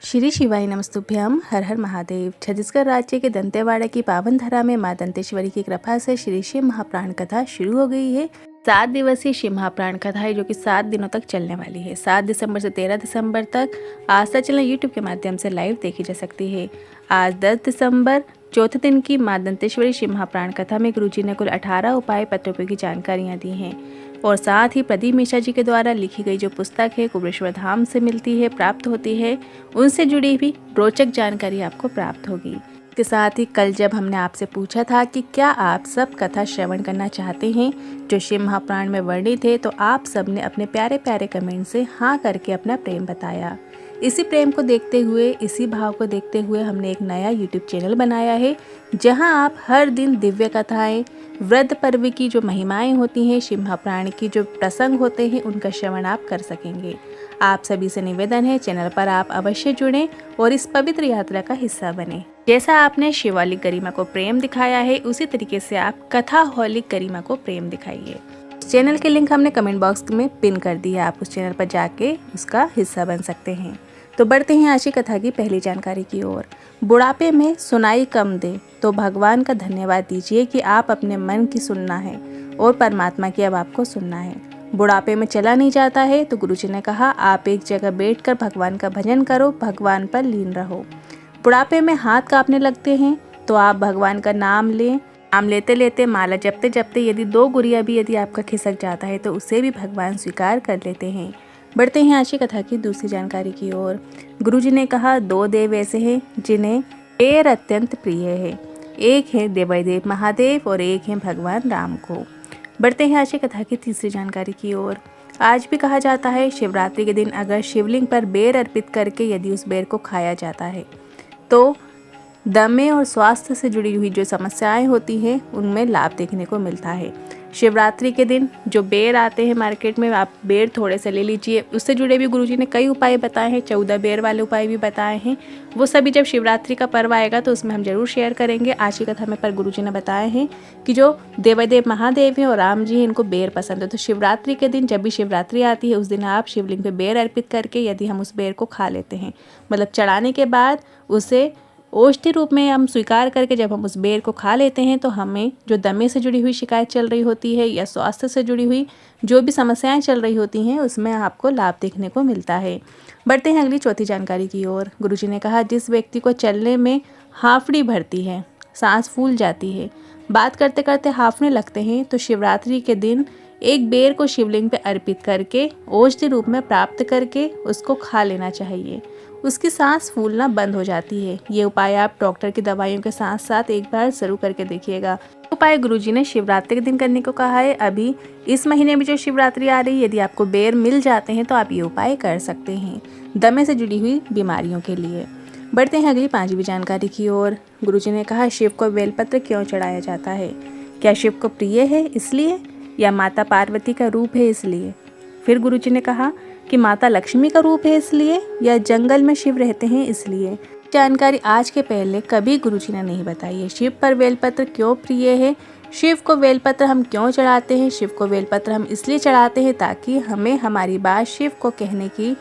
श्री शिवाय नमस्तुभ्यम। हर हर महादेव। छत्तीसगढ़ राज्य के दंतेवाड़ा की पावन धरा में मां दंतेश्वरी की कृपा से श्री शिव महाप्राण कथा शुरू हो गई है। 7 दिवसीय शिव महाप्राण कथा है जो कि 7 दिनों तक चलने वाली है। 7 दिसंबर से 13 दिसंबर तक आस्था चैनल यूट्यूब के माध्यम से लाइव देखी जा सकती है। आज 10 दिसंबर चौथे दिन की मां दंतेश्वरी शिव महाप्राण कथा में गुरुजी ने कुल 18 उपाय पत्रों की जानकारियाँ दी हैं और साथ ही प्रदीप मिश्रा जी के द्वारा लिखी गई जो पुस्तक है कुबेश्वर धाम से मिलती है, प्राप्त होती है, उनसे जुड़ी भी रोचक जानकारी आपको प्राप्त होगी। इसके साथ ही कल जब हमने आपसे पूछा था कि क्या आप सब कथा श्रवण करना चाहते हैं जो शिव महाप्राण में वर्णित है, तो आप सब ने अपने प्यारे प्यारे कमेंट से हाँ करके अपना प्रेम बताया। इसी प्रेम को देखते हुए, इसी भाव को देखते हुए हमने एक नया यूट्यूब चैनल बनाया है जहां आप हर दिन दिव्य कथाएं, व्रत पर्व की जो महिमाएं होती हैं, शिव महाप्राण की जो प्रसंग होते हैं, उनका श्रवण आप कर सकेंगे। आप सभी से निवेदन है चैनल पर आप अवश्य जुड़ें और इस पवित्र यात्रा का हिस्सा बने। जैसा आपने शिवालिक गरिमा को प्रेम दिखाया है, उसी तरीके से आप कथा हॉलिक गरिमा को प्रेम दिखाइए। चैनल के लिंक हमने कमेंट बॉक्स में पिन कर दिया, आप उस चैनल पर जाके उसका हिस्सा बन सकते हैं। तो बढ़ते हैं आज की कथा की पहली जानकारी की ओर। बुढ़ापे में सुनाई कम दे तो भगवान का धन्यवाद दीजिए कि आप अपने मन की सुनना है और परमात्मा की अब आपको सुनना है। बुढ़ापे में चला नहीं जाता है तो गुरुजी ने कहा आप एक जगह बैठकर भगवान का भजन करो, भगवान पर लीन रहो। बुढ़ापे में हाथ कांपने लगते हैं तो आप भगवान का नाम लें। नाम लेते लेते, माला जपते जपते यदि 2 गुड़िया भी यदि आपका खिसक जाता है तो उसे भी भगवान स्वीकार कर लेते हैं। बढ़ते हैं आज की कथा की दूसरी जानकारी की ओर। गुरुजी ने कहा 2 देव ऐसे हैं जिन्हें बेर अत्यंत प्रिय है। एक है देवाधिदेव महादेव और एक है भगवान राम को। बढ़ते हैं आज की कथा की तीसरी जानकारी की ओर। आज भी कहा जाता है शिवरात्रि के दिन अगर शिवलिंग पर बेर अर्पित करके यदि उस बेर को खाया जाता है तो दमे और स्वास्थ्य से जुड़ी हुई जो समस्याएं होती हैं उनमें लाभ देखने को मिलता है। शिवरात्रि के दिन जो बेर आते हैं मार्केट में, आप बेर थोड़े से ले लीजिए। उससे जुड़े भी गुरुजी ने कई उपाय बताए हैं, 14 बेर वाले उपाय भी बताए हैं। वो सभी जब शिवरात्रि का पर्व आएगा तो उसमें हम जरूर शेयर करेंगे। आज की कथा में पर गुरुजी ने बताए हैं कि जो देवाधिदेव महादेव हैं और राम जी हैं, इनको बेर पसंद है। तो शिवरात्रि के दिन जब भी शिवरात्रि आती है उस दिन आप शिवलिंग पे बेर अर्पित करके यदि हम उस बेर को खा लेते हैं, मतलब चढ़ाने के बाद उसे औषधि रूप में हम स्वीकार करके जब हम उस बेर को खा लेते हैं तो हमें जो दमे से जुड़ी हुई शिकायत चल रही होती है या स्वास्थ्य से जुड़ी हुई जो भी समस्याएं चल रही होती हैं उसमें आपको लाभ देखने को मिलता है। बढ़ते हैं अगली चौथी जानकारी की ओर। गुरुजी ने कहा जिस व्यक्ति को चलने में हाफड़ी भरती है, सांस फूल जाती है, बात करते करते हाफने लगते हैं, तो शिवरात्रि के दिन एक बेर को शिवलिंग पे अर्पित करके औषधि रूप में प्राप्त करके उसको खा लेना चाहिए। उसकी सांस फूलना बंद हो जाती है। ये उपाय आप डॉक्टर की दवाइयों के साथ साथ एक बार जरूर करके देखिएगा। उपाय गुरुजी ने शिवरात्रि के दिन करने को कहा है। अभी इस महीने में जो शिवरात्रि आ रही है, यदि आपको बेर मिल जाते हैं तो आप ये उपाय कर सकते हैं दमे से जुड़ी हुई बीमारियों के लिए। बढ़ते हैं अगली 5वीं जानकारी की ओर। गुरुजी ने कहा शिव को बेलपत्र क्यों चढ़ाया जाता है? क्या शिव को प्रिय है इसलिए या माता पार्वती का रूप है इसलिए? फिर गुरुजी ने कहा कि माता लक्ष्मी का रूप है इसलिए या जंगल में शिव रहते हैं इसलिए? जानकारी आज के पहले कभी गुरुजी ने नहीं बताई है। शिव पर बेलपत्र क्यों प्रिय है, शिव को बेलपत्र हम क्यों चढ़ाते हैं? शिव को बेलपत्र हम इसलिए चढ़ाते हैं ताकि हमें हमारी बात शिव को कहने की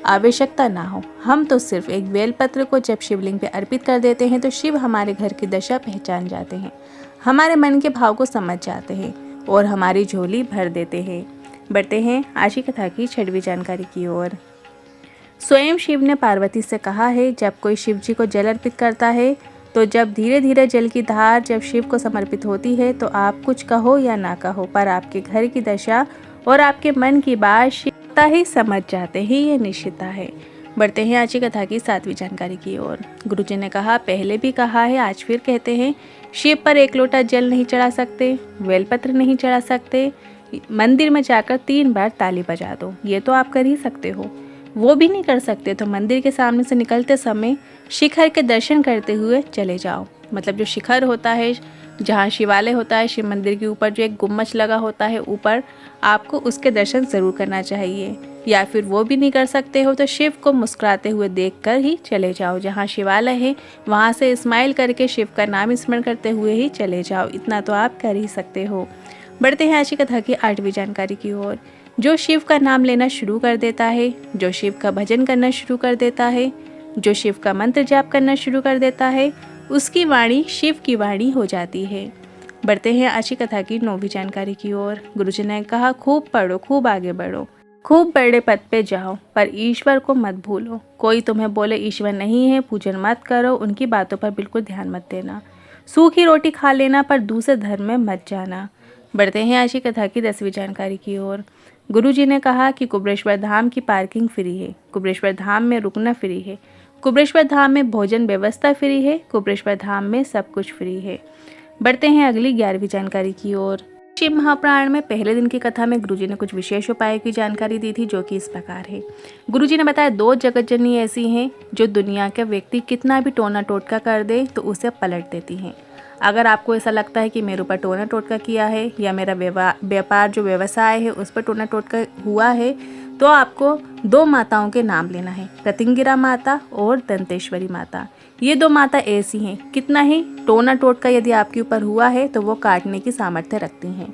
आवश्यकता ना हो। हम तो सिर्फ एक बेलपत्र को जब शिवलिंग पे अर्पित कर देते हैं तो शिव हमारे घर की दशा पहचान जाते हैं, हमारे मन के भाव को समझ जाते हैं और हमारी झोली भर देते हैं। बढ़ते हैं आज की कथा की 6वीं जानकारी की ओर। स्वयं शिव ने पार्वती से कहा है जब कोई शिव जी को जल अर्पित करता है तो जब धीरे धीरे जल की धार जब शिव को समर्पित होती है तो आप कुछ कहो या ना कहो पर आपके घर की दशा और आपके मन की बात शिवता ही समझ जाते हैं, ये निश्चितता है। बढ़ते हैं आज की कथा की 7वीं जानकारी की ओर। गुरुजी ने कहा पहले भी कहा है आज फिर कहते हैं शिव पर 1 लोटा जल नहीं चढ़ा सकते, बेलपत्र नहीं चढ़ा सकते, मंदिर में जाकर 3 बार ताली बजा दो, ये तो आप कर ही सकते हो। वो भी नहीं कर सकते तो मंदिर के सामने से निकलते समय शिखर के दर्शन करते हुए चले जाओ। मतलब जो शिखर होता है, जहाँ शिवालय होता है, शिव मंदिर के ऊपर जो एक गुम्बज लगा होता है ऊपर, आपको उसके दर्शन ज़रूर करना चाहिए। या फिर वो भी नहीं कर सकते हो तो शिव को मुस्कुराते हुए देखकर ही चले जाओ। जहाँ शिवालय है वहाँ से स्माइल करके शिव का नाम स्मरण करते हुए ही चले जाओ, इतना तो आप कर ही सकते हो। बढ़ते हैं आज की कथा की 8वीं जानकारी की ओर। जो शिव का नाम लेना शुरू कर देता है, जो शिव का भजन करना शुरू कर देता है, जो शिव का मंत्र जाप करना शुरू कर देता है उसकी वाणी शिव की वाणी हो जाती है। बढ़ते हैं आज की कथा की 9वीं जानकारी की ओर। गुरुजी ने कहा, खूब पढ़ो, खूब आगे बढ़ो, खूब बड़े पद पे जाओ, पर ईश्वर को मत भूलो। कोई तुम्हें बोले ईश्वर नहीं है, पूजन मत करो, उनकी बातों पर बिल्कुल ध्यान मत देना। सूखी रोटी खा लेना पर दूसरे धर्म में मत जाना। बढ़ते हैं आज की कथा की 10वीं जानकारी की ओर। गुरुजी ने कहा कि कुबरेश्वर धाम की पार्किंग फ्री है, कुबरेश्वर धाम में रुकना फ्री है, कुबरेश्वर धाम में भोजन व्यवस्था फ्री है, कुबरेश्वर धाम में सब कुछ फ्री है। बढ़ते हैं अगली 11वीं जानकारी की ओर। शिव महापुराण में पहले दिन की कथा में गुरुजी ने कुछ विशेष उपायों की जानकारी दी थी, जो कि इस प्रकार है। गुरुजी ने बताया 2 जगत जननी ऐसी हैं जो दुनिया के व्यक्ति कितना भी टोना टोटका कर दे तो उसे पलट देती हैं। अगर आपको ऐसा लगता है कि मेरे ऊपर टोना टोटका किया है या मेरा व्यापार जो व्यवसाय है उस पर टोना टोटका हुआ है, तो आपको 2 माताओं के नाम लेना है, प्रतिंगिरा माता और दंतेश्वरी माता। ये 2 माता ऐसी हैं, कितना ही टोना टोटका यदि आपके ऊपर हुआ है तो वो काटने की सामर्थ्य रखती हैं।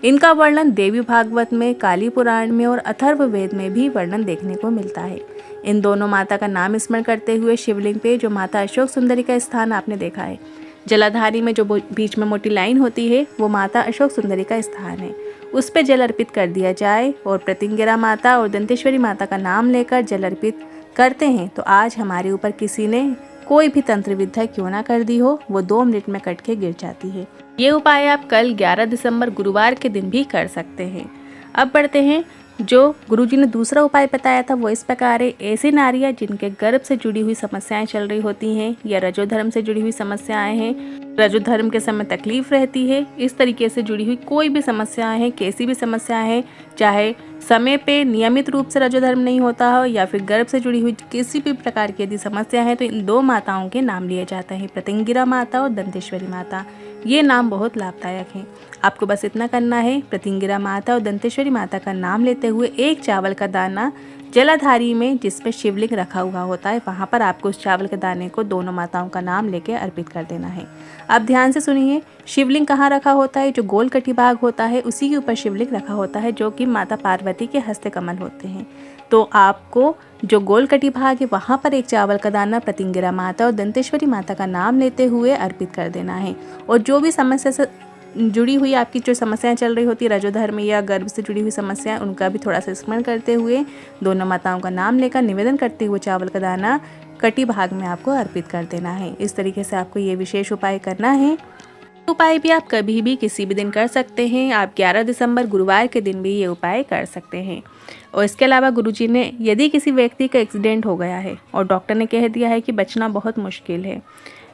इनका वर्णन देवी भागवत में, काली पुराण में और अथर्ववेद में भी वर्णन देखने को मिलता है। इन दोनों माता का नाम स्मरण करते हुए शिवलिंग पे जो माता अशोक सुंदरी का स्थान आपने देखा है, जलाधारी में जो बीच में मोटी लाइन होती है वो माता अशोक सुंदरी का स्थान है, उस पे जल अर्पित कर दिया जाए और प्रतिंगिरा माता और दंतेश्वरी माता का नाम लेकर जल अर्पित करते हैं तो आज हमारे ऊपर किसी ने कोई भी तंत्र विद्या क्यों ना कर दी हो, वो 2 मिनट में कट के गिर जाती है। ये उपाय आप कल 11 दिसंबर गुरुवार के दिन भी कर सकते हैं। अब बढ़ते हैं, जो गुरुजी ने दूसरा उपाय बताया था वो इस प्रकार है। ऐसी नारियां जिनके गर्भ से जुड़ी हुई समस्याएं चल रही होती हैं या रजोधर्म से जुड़ी हुई समस्याएं हैं, रजोधर्म के समय तकलीफ रहती है, इस तरीके से जुड़ी हुई कोई भी समस्याएं हैं, कैसी भी समस्याएं हैं, चाहे समय पे नियमित रूप से रजोधर्म नहीं होता हो या फिर गर्भ से जुड़ी हुई किसी भी प्रकार की यदि समस्या है, तो इन 2 माताओं के नाम लिए जाते हैं, प्रतिंगिरा माता और दंतेश्वरी माता। ये नाम बहुत लाभदायक हैं। आपको बस इतना करना है, प्रतिंगिरा माता और दंतेश्वरी माता का नाम लेते हुए 1 चावल का दाना जलाधारी में जिसपे शिवलिंग रखा हुआ होता है वहाँ पर आपको उस चावल के दाने को दोनों माताओं का नाम लेके अर्पित कर देना है। आप ध्यान से सुनिए, शिवलिंग कहाँ रखा होता है? जो गोल कटी भाग होता है उसी के ऊपर शिवलिंग रखा होता है, जो कि माता पार्वती के हस्ते कमल होते हैं। तो आपको जो गोल कटी भाग है वहाँ पर 1 चावल का दाना प्रतिंगिरा माता और दंतेश्वरी माता का नाम लेते हुए अर्पित कर देना है। और जो भी समस्या से जुड़ी हुई आपकी जो समस्याएं चल रही होती है, रजोधर्म या गर्भ से जुड़ी हुई समस्याएं, उनका भी थोड़ा सा स्मरण करते हुए दोनों माताओं का नाम लेकर निवेदन करते हुए चावल का दाना कटी भाग में आपको अर्पित कर देना है। इस तरीके से आपको ये विशेष उपाय करना है। उपाय भी आप कभी भी किसी भी दिन कर सकते हैं। आप 11 दिसंबर गुरुवार के दिन भी ये उपाय कर सकते हैं। और इसके अलावा गुरुजी ने, यदि किसी व्यक्ति का एक्सीडेंट हो गया है और डॉक्टर ने कह दिया है कि बचना बहुत मुश्किल है,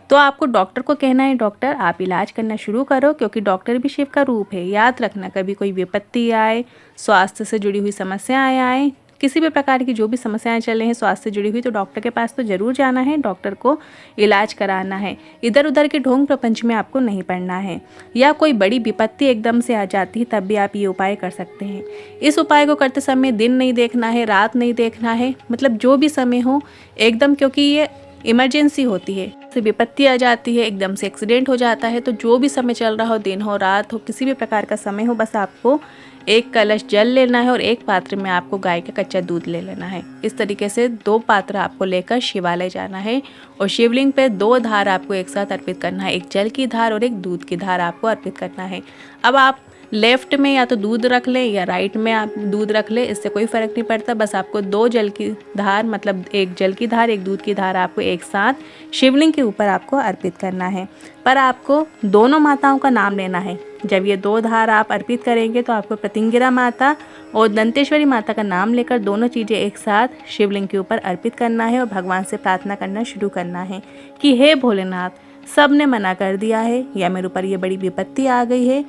तो आपको डॉक्टर को कहना है, डॉक्टर आप इलाज करना शुरू करो, क्योंकि डॉक्टर भी शिव का रूप है। याद रखना, कभी कोई विपत्ति आए, स्वास्थ्य से जुड़ी हुई समस्याएं आए, किसी भी प्रकार की जो भी समस्याएं चल रही हैं स्वास्थ्य से जुड़ी हुई, तो डॉक्टर के पास तो जरूर जाना है, डॉक्टर को इलाज कराना है। इधर उधर के ढोंग प्रपंच में आपको नहीं पड़ना है। या कोई बड़ी विपत्ति एकदम से आ जाती है तब भी आप ये उपाय कर सकते हैं। इस उपाय को करते समय दिन नहीं देखना है, रात नहीं देखना है, मतलब जो भी समय हो एकदम, क्योंकि ये इमरजेंसी होती है, से विपत्ति आ जाती है, एकदम से एक्सीडेंट हो जाता है। तो जो भी समय चल रहा हो, दिन हो रात हो, किसी भी प्रकार का समय हो, बस आपको 1 कलश जल लेना है और 1 पात्र में आपको गाय का कच्चा दूध ले लेना है। इस तरीके से 2 पात्र आपको लेकर शिवालय जाना है और शिवलिंग पे 2 धार आपको एक साथ अर्पित करना है, 1 जल की धार और 1 दूध की धार आपको अर्पित करना है। अब आप लेफ्ट में या तो दूध रख लें या राइट में आप दूध रख लें, इससे कोई फर्क नहीं पड़ता। बस आपको 2 जल की धार, मतलब 1 जल की धार 1 दूध की धार आपको एक साथ शिवलिंग के ऊपर आपको अर्पित करना है। पर आपको दोनों माताओं का नाम लेना है। जब ये 2 धार आप अर्पित करेंगे तो आपको प्रतिंगिरा माता और दंतेश्वरी माता का नाम लेकर दोनों चीज़ें एक साथ शिवलिंग के ऊपर अर्पित करना है और भगवान से प्रार्थना करना शुरू करना है कि हे भोलेनाथ, सब ने मना कर दिया है या मेरे ऊपर ये बड़ी विपत्ति आ गई है,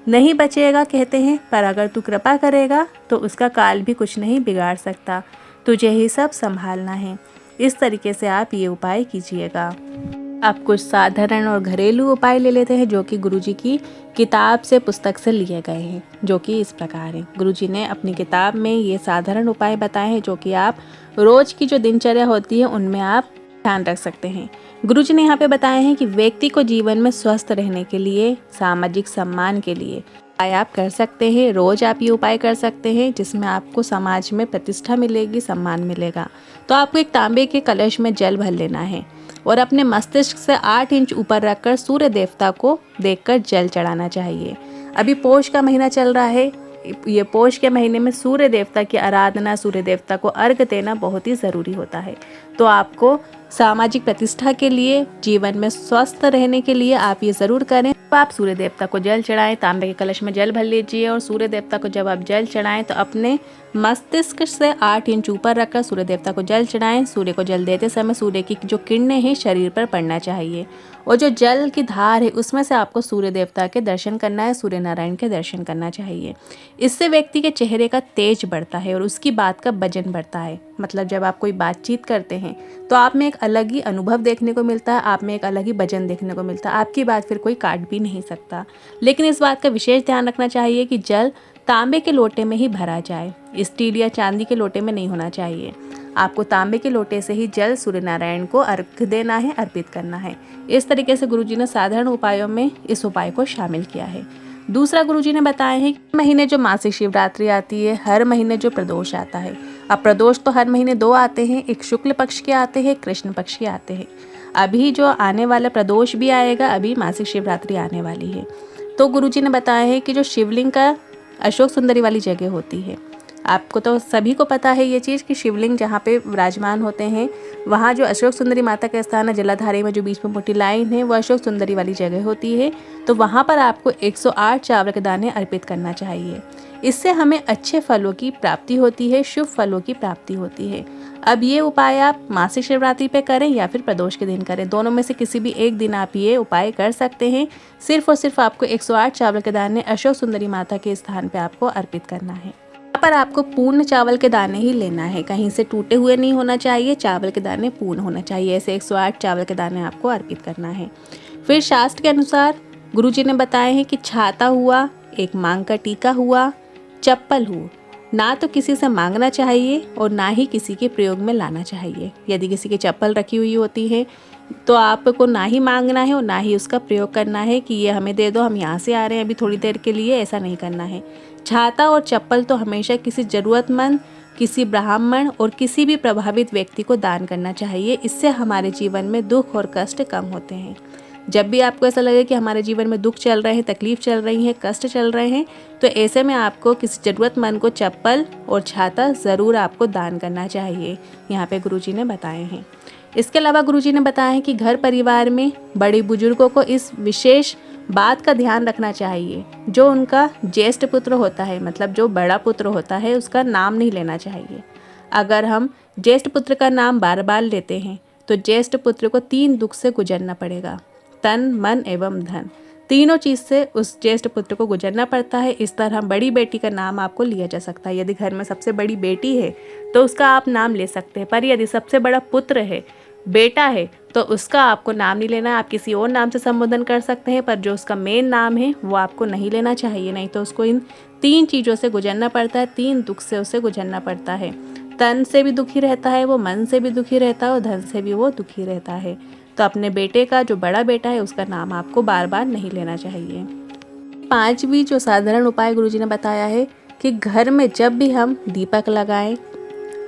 नहीं बचेगा कहते हैं, पर अगर तू कृपा करेगा तो उसका काल भी कुछ नहीं बिगाड़ सकता, तुझे ही सब संभालना है। इस तरीके से आप ये उपाय कीजिएगा। आप कुछ साधारण और घरेलू उपाय ले लेते हैं जो कि गुरुजी की किताब से, पुस्तक से लिए गए हैं, जो कि इस प्रकार है। गुरुजी ने अपनी किताब में ये साधारण उपाय बताए हैं जो कि आप रोज की जो दिनचर्या होती है उनमें आप ध्यान रख सकते हैं। गुरुजी ने यहाँ पे बताए हैं कि व्यक्ति को जीवन में स्वस्थ रहने के लिए, सामाजिक सम्मान के लिए, उपाय आप कर सकते हैं। रोज़ आप ये उपाय कर सकते हैं, जिसमें आपको समाज में प्रतिष्ठा मिलेगी, सम्मान मिलेगा। तो आपको एक तांबे के कलश में जल भर लेना है और अपने मस्तिष्क से 8 इंच ऊपर रखकर सूर्य देवता को देखकर जल चढ़ाना चाहिए। अभी पोष का महीना चल रहा है। ये पोष के महीने में सूर्य देवता की आराधना, सूर्य देवता को अर्घ देना बहुत ही ज़रूरी होता है। तो आपको सामाजिक प्रतिष्ठा के लिए, जीवन में स्वस्थ रहने के लिए आप ये ज़रूर करें। तो आप सूर्य देवता को जल चढ़ाएं, तांबे के कलश में जल भर लीजिए और सूर्य देवता को जब आप जल चढ़ाएं तो अपने मस्तिष्क से 8 इंच ऊपर रखकर सूर्य देवता को जल चढ़ाएं। सूर्य को जल देते समय सूर्य की जो किरणें हैं शरीर पर पड़ना चाहिए और जो जल की धार है उसमें से आपको सूर्य देवता के दर्शन करना है, सूर्य नारायण के दर्शन करना चाहिए। इससे व्यक्ति के चेहरे का तेज बढ़ता है और उसकी बात का वजन बढ़ता है। मतलब जब आप कोई बातचीत करते हैं तो आप में एक अलग ही अनुभव देखने को मिलता है, आप में एक अलग ही वजन देखने को मिलता है। आपकी बात फिर कोई काट भी नहीं सकता। लेकिन इस बात का विशेष ध्यान रखना चाहिए कि जल तांबे के लोटे में ही भरा जाए, स्टील या चांदी के लोटे में नहीं होना चाहिए। आपको तांबे के लोटे से ही जल सूर्य नारायण को अर्घ देना है, अर्पित करना है। इस तरीके से गुरुजी ने साधारण उपायों में इस उपाय को शामिल किया है। दूसरा गुरुजी ने बताया है कि महीने जो मासिक शिवरात्रि आती है, हर महीने जो प्रदोष आता है। अब प्रदोष तो हर महीने 2 आते हैं, एक शुक्ल पक्ष के आते हैं, कृष्ण पक्ष के आते हैं। अभी जो आने वाला प्रदोष भी आएगा, अभी मासिक शिवरात्रि आने वाली है। तो गुरुजी ने बताया है कि जो शिवलिंग का अशोक सुंदरी वाली जगह होती है, आपको तो सभी को पता है ये चीज़ कि शिवलिंग जहाँ पे विराजमान होते हैं वहाँ जो अशोक सुंदरी माता का स्थान है, जलाधारी में जो बीच में मोटी लाइन है वो अशोक सुंदरी वाली जगह होती है। तो वहाँ पर आपको 108 चावल के दाने अर्पित करना चाहिए। इससे हमें अच्छे फलों की प्राप्ति होती है, शुभ फलों की प्राप्ति होती है। अब ये उपाय आप मासिक शिवरात्रि पे करें या फिर प्रदोष के दिन करें, दोनों में से किसी भी एक दिन आप ये उपाय कर सकते हैं। सिर्फ और सिर्फ आपको 108 चावल के दाने अशोक सुंदरी माता के स्थान पे आपको अर्पित करना है। यहाँ पर आपको पूर्ण चावल के दाने ही लेना है, कहीं से टूटे हुए नहीं होना चाहिए, चावल के दाने पूर्ण होना चाहिए। ऐसे 108 चावल के दाने आपको अर्पित करना है। फिर शास्त्र के अनुसार गुरुजी ने बताए हैं कि छाता हुआ, एक मांग का टीका हुआ, चप्पल हुआ, ना तो किसी से मांगना चाहिए और ना ही किसी के प्रयोग में लाना चाहिए। यदि किसी की चप्पल रखी हुई होती है तो आपको ना ही मांगना है और ना ही उसका प्रयोग करना है कि ये हमें दे दो, हम यहाँ से आ रहे हैं अभी थोड़ी देर के लिए, ऐसा नहीं करना है। छाता और चप्पल तो हमेशा किसी ज़रूरतमंद, किसी ब्राह्मण और किसी भी प्रभावित व्यक्ति को दान करना चाहिए। इससे हमारे जीवन में दुख और कष्ट कम होते हैं। जब भी आपको ऐसा लगे कि हमारे जीवन में दुख चल रहे हैं, तकलीफ चल रही है, कष्ट चल रहे हैं, तो ऐसे में आपको किसी ज़रूरतमंद को चप्पल और छाता ज़रूर आपको दान करना चाहिए, यहाँ पे गुरुजी ने बताए हैं। इसके अलावा गुरुजी ने बताया है कि घर परिवार में बड़े बुजुर्गों को इस विशेष बात का ध्यान रखना चाहिए, जो उनका ज्येष्ठ पुत्र होता है, मतलब जो बड़ा पुत्र होता है, उसका नाम नहीं लेना चाहिए। अगर हम ज्येष्ठ पुत्र का नाम बार बार लेते हैं तो ज्येष्ठ पुत्र को 3 दुख से गुजरना पड़ेगा, तन, मन एवं धन। तीनों चीज़ से उस ज्येष्ठ पुत्र को गुजरना पड़ता है। इस तरह बड़ी बेटी का नाम आपको लिया जा सकता है। यदि घर में सबसे बड़ी बेटी है तो उसका आप नाम ले सकते हैं, पर यदि सबसे बड़ा पुत्र है, बेटा है, तो उसका आपको नाम नहीं लेना है। आप किसी और नाम से संबोधन कर सकते हैं, पर जो उसका मेन नाम है वो आपको नहीं लेना चाहिए, नहीं तो उसको इन 3 चीज़ों से गुजरना पड़ता है, 3 दुख से उसे गुजरना पड़ता है। तन से भी दुखी रहता है वो, मन से भी दुखी रहता है और धन से भी वो दुखी रहता है। तो अपने बेटे का, जो बड़ा बेटा है, उसका नाम आपको बार बार नहीं लेना चाहिए। 5वीं जो साधारण उपाय गुरुजी ने बताया है कि घर में जब भी हम दीपक लगाएं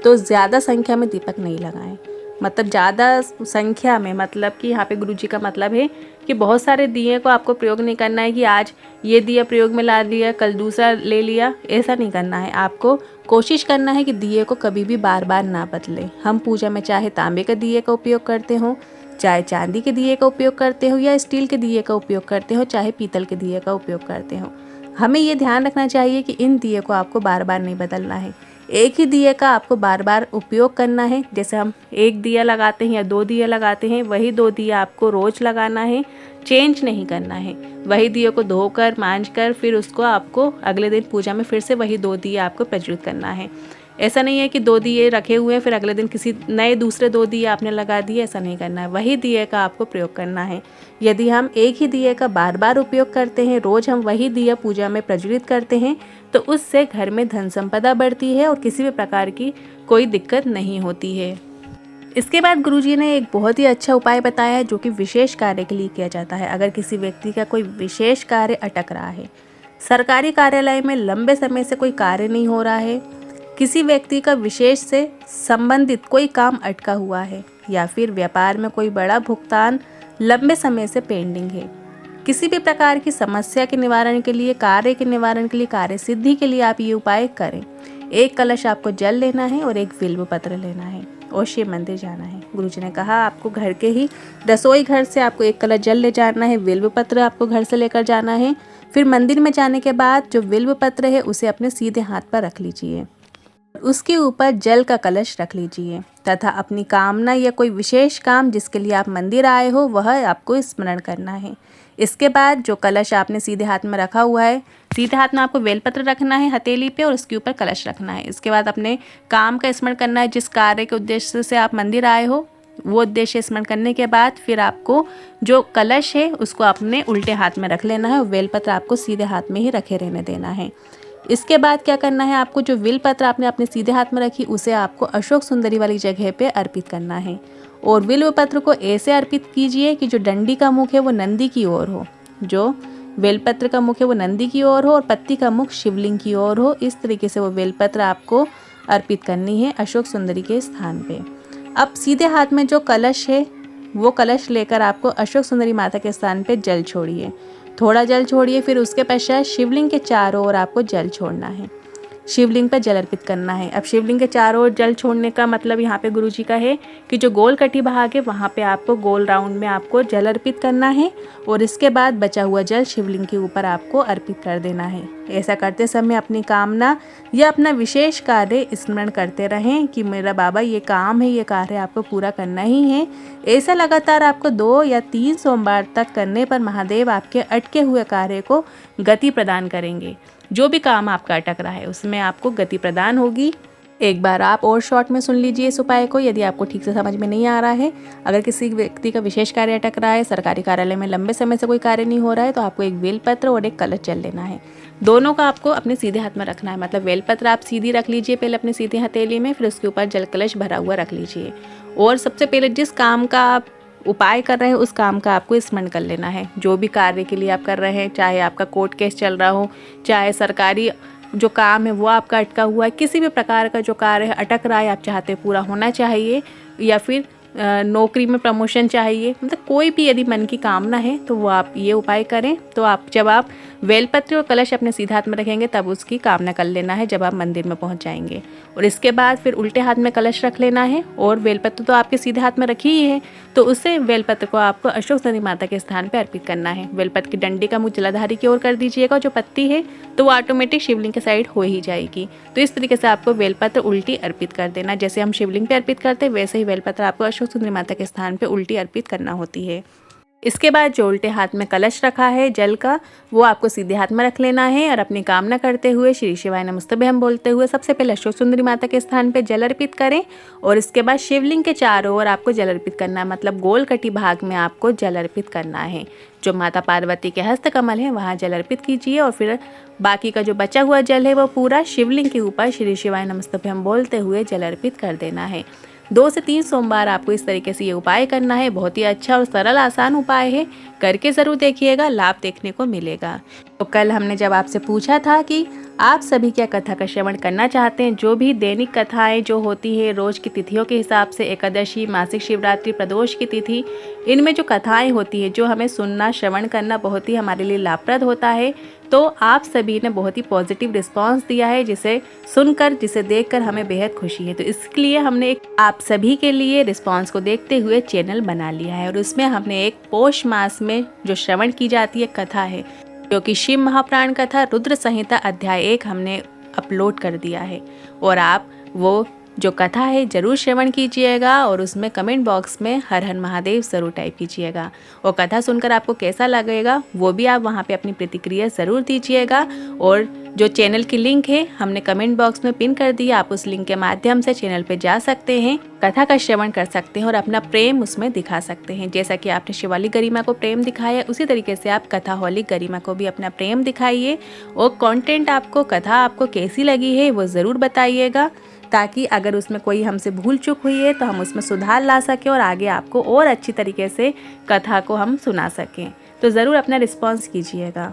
तो ज़्यादा संख्या में दीपक नहीं लगाएं। मतलब ज़्यादा संख्या में, मतलब कि यहाँ पे गुरुजी का मतलब है कि बहुत सारे दिए को आपको प्रयोग नहीं करना है कि आज ये दिया प्रयोग में ला लिया, कल दूसरा ले लिया, ऐसा नहीं करना है। आपको कोशिश करना है कि दिए को कभी भी बार बार ना बदलें। हम पूजा में चाहे तांबे के दिए का उपयोग करते हों, चाहे चांदी के दिए का उपयोग करते हो, या स्टील के दिए का उपयोग करते हो, चाहे पीतल के दिए का उपयोग करते हो, हमें ये ध्यान रखना चाहिए कि इन दिए को आपको बार बार नहीं बदलना है। एक ही दिए का आपको बार बार उपयोग करना है। जैसे हम 1 दिया लगाते हैं या 2 दिया लगाते हैं, वही 2 दिया आपको रोज़ लगाना है, चेंज नहीं करना है। वही दिए को धोकर, मांज कर, फिर उसको आपको अगले दिन पूजा में फिर से वही 2 दिए आपको प्रज्वलित करना है। ऐसा नहीं है कि 2 दिए रखे हुए हैं फिर अगले दिन किसी नए दूसरे 2 दिए आपने लगा दिए, ऐसा नहीं करना है। वही दिए का आपको प्रयोग करना है। यदि हम एक ही दिए का बार बार उपयोग करते हैं, रोज़ हम वही दिया पूजा में प्रज्वलित करते हैं, तो उससे घर में धन संपदा बढ़ती है और किसी भी प्रकार की कोई दिक्कत नहीं होती है। इसके बाद गुरुजी ने एक बहुत ही अच्छा उपाय बताया है जो कि विशेष कार्य के लिए किया जाता है। अगर किसी व्यक्ति का कोई विशेष कार्य अटक रहा है, सरकारी कार्यालय में लंबे समय से कोई कार्य नहीं हो रहा है, किसी व्यक्ति का विशेष से संबंधित कोई काम अटका हुआ है, या फिर व्यापार में कोई बड़ा भुगतान लंबे समय से पेंडिंग है। किसी भी प्रकार की समस्या के निवारण के लिए, कार्य के निवारण के लिए, कार्य सिद्धि के लिए आप ये उपाय करें। एक कलश आपको जल लेना है और एक बिल्व पत्र लेना है और शिव मंदिर जाना है। गुरुजी ने कहा आपको घर के ही रसोई घर से आपको एक कलश जल ले जाना है, बिल्व पत्र आपको घर से लेकर जाना है। फिर मंदिर में जाने के बाद जो बिल्व पत्र है उसे अपने सीधे हाथ पर रख लीजिए, उसके ऊपर जल का कलश रख लीजिए तथा अपनी कामना या कोई विशेष काम जिसके लिए आप मंदिर आए हो वह आपको स्मरण करना है। इसके बाद जो कलश आपने सीधे हाथ में रखा हुआ है, सीधे हाथ में आपको बेलपत्र रखना है हथेली पे और उसके ऊपर कलश रखना है। इसके बाद अपने काम का स्मरण करना है, जिस कार्य के उद्देश्य से आप मंदिर आए हो वो उद्देश्य स्मरण करने के बाद फिर आपको जो कलश है उसको अपने उल्टे हाथ में रख लेना है और बेलपत्र आपको सीधे हाथ में ही रखे रहने देना है। इसके बाद क्या करना है, आपको जो बिल पत्र आपने अपने सीधे हाथ में रखी उसे आपको अशोक सुंदरी वाली जगह पे अर्पित करना है। और बिल्व पत्र को ऐसे अर्पित कीजिए कि जो डंडी का मुख है वो नंदी की ओर हो, जो बेलपत्र का मुख है वो नंदी की ओर हो और पत्ती का मुख शिवलिंग की ओर हो। इस तरीके से वो बेलपत्र आपको अर्पित करनी है अशोक सुंदरी के स्थान पे। अब सीधे हाथ में जो कलश है वो कलश लेकर आपको अशोक सुंदरी माता के स्थान पे जल छोड़िए, थोड़ा जल छोड़िए। फिर उसके पश्चात शिवलिंग के चारों ओर आपको जल छोड़ना है, शिवलिंग पर जल अर्पित करना है। अब शिवलिंग के चारों ओर जल छोड़ने का मतलब यहाँ पे गुरुजी का है कि जो गोल कटी भाग है वहाँ पे आपको गोल राउंड में आपको जल अर्पित करना है और इसके बाद बचा हुआ जल शिवलिंग के ऊपर आपको अर्पित कर देना है। ऐसा करते समय अपनी कामना या अपना विशेष कार्य स्मरण करते रहें कि मेरा बाबा ये काम है, ये कार्य आपको पूरा करना ही है। ऐसा लगातार आपको 2 या 3 सोमवार तक करने पर महादेव आपके अटके हुए कार्य को गति प्रदान करेंगे। जो भी काम आपका अटक रहा है उसमें आपको गति प्रदान होगी। एक बार आप और शॉर्ट में सुन लीजिए इस उपाय को यदि आपको ठीक से समझ में नहीं आ रहा है। अगर किसी व्यक्ति का विशेष कार्य अटक रहा है, सरकारी कार्यालय में लंबे समय से कोई कार्य नहीं हो रहा है, तो आपको एक बेलपत्र और एक कलश जल लेना है। दोनों का आपको अपने सीधे हाथ में रखना है, मतलब बेलपत्र आप सीधी रख लीजिए पहले अपने सीधे हथेली में, फिर उसके ऊपर जल कलश भरा हुआ रख लीजिए। और सबसे पहले जिस काम का आप उपाय कर रहे हैं उस काम का आपको स्मरण कर लेना है। जो भी कार्य के लिए आप कर रहे हैं, चाहे आपका कोर्ट केस चल रहा हो, चाहे सरकारी जो काम है वो आपका अटका हुआ है, किसी भी प्रकार का जो कार्य है अटक रहा है, आप चाहते पूरा होना चाहिए, या फिर नौकरी में प्रमोशन चाहिए, मतलब कोई भी यदि मन की कामना है तो वो आप ये उपाय करें। तो आप जब आप बेलपत्र और कलश अपने सीधे हाथ में रखेंगे तब उसकी कामना कर लेना है जब आप मंदिर में पहुंच जाएंगे। और इसके बाद फिर उल्टे हाथ में कलश रख लेना है और बेलपत्र तो आपके सीधे हाथ में रखी ही है, तो उससे बेलपत्र को आपको अशोक सुंदरी माता के स्थान पर अर्पित करना है। बेलपत्र की डंडी का मुख जलाधारी की ओर कर दीजिएगा, जो पत्ती है तो वो ऑटोमेटिक शिवलिंग के साइड हो ही जाएगी। तो इस तरीके से आपको बेलपत्र उल्टी अर्पित कर देना, जैसे हम शिवलिंग पे अर्पित करते हैं वैसे ही बेलपत्र आपको अशोक सुंदरी माता के स्थान पे उल्टी अर्पित करना होती है। इसके बाद जो उल्टे हाथ में कलश रखा है जल का, वो आपको सीधे हाथ में रख लेना है और अपनी कामना करते हुए श्री शिवाय नमस्तुभ्यं हम बोलते हुए सबसे पहले अशोक सुंदरी माता के स्थान पे जल अर्पित करें और इसके बाद शिवलिंग के चारों ओर आपको जल अर्पित करना है, मतलब गोल कटी भाग में आपको जल अर्पित करना है। जो माता पार्वती के हस्त कमल है वहाँ जल अर्पित कीजिए और फिर बाकी का जो बचा हुआ जल है वो पूरा शिवलिंग के ऊपर श्री शिवाय नमस्तुभ्यं हम बोलते हुए जल अर्पित कर देना है। 2 से 3 सोमवार आपको इस तरीके से ये उपाय करना है। बहुत ही अच्छा और सरल आसान उपाय है, करके ज़रूर देखिएगा, लाभ देखने को मिलेगा। तो कल हमने जब आपसे पूछा था कि आप सभी क्या कथा का श्रवण करना चाहते हैं, जो भी दैनिक कथाएं जो होती है रोज की तिथियों के हिसाब से, एकादशी, मासिक शिवरात्रि, प्रदोष की तिथि, इनमें जो कथाएं होती है जो हमें सुनना श्रवण करना बहुत ही हमारे लिए लाभप्रद होता है, तो आप सभी ने बहुत ही पॉजिटिव रिस्पांस दिया है, जिसे सुनकर जिसे देखकर हमें बेहद खुशी है। तो इसके लिए हमने एक आप सभी के लिए रिस्पांस को देखते हुए चैनल बना लिया है और उसमें हमने एक पौष मास में जो श्रवण की जाती है कथा है, जो कि शिव महाप्राण कथा रुद्र संहिता अध्याय 1 हमने अपलोड कर दिया है। और आप वो जो कथा है जरूर श्रवण कीजिएगा और उसमें कमेंट बॉक्स में हर हर महादेव ज़रूर टाइप कीजिएगा। और कथा सुनकर आपको कैसा लगेगा वो भी आप वहाँ पे अपनी प्रतिक्रिया ज़रूर दीजिएगा। और जो चैनल की लिंक है हमने कमेंट बॉक्स में पिन कर दी, आप उस लिंक के माध्यम से चैनल पे जा सकते हैं, कथा का श्रवण कर सकते हैं और अपना प्रेम उसमें दिखा सकते हैं। जैसा कि आपने शिवालिक गरिमा को प्रेम दिखाया, उसी तरीके से आप कथा हॉलिक गरिमा को भी अपना प्रेम दिखाइए। और कंटेंट आपको, कथा आपको कैसी लगी है वो ज़रूर बताइएगा, ताकि अगर उसमें कोई हमसे भूल चूक हुई है तो हम उसमें सुधार ला सकें और आगे आपको और अच्छी तरीके से कथा को हम सुना सकें। तो ज़रूर अपना रिस्पॉन्स कीजिएगा।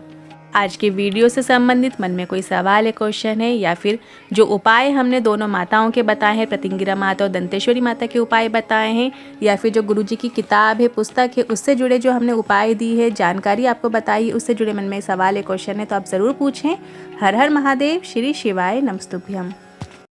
आज की वीडियो से संबंधित मन में कोई सवाल है, क्वेश्चन है, या फिर जो उपाय हमने दोनों माताओं के बताए हैं, प्रतिंगिरा माता और दंतेश्वरी माता के उपाय बताए हैं, या फिर जो गुरुजी की किताब है, पुस्तक है, उससे जुड़े जो हमने उपाय दी है, जानकारी आपको बताई, उससे जुड़े मन में सवाल है, क्वेश्चन है, तो आप ज़रूर पूछें। हर हर महादेव। श्री शिवाय नमस्तुभ्यम।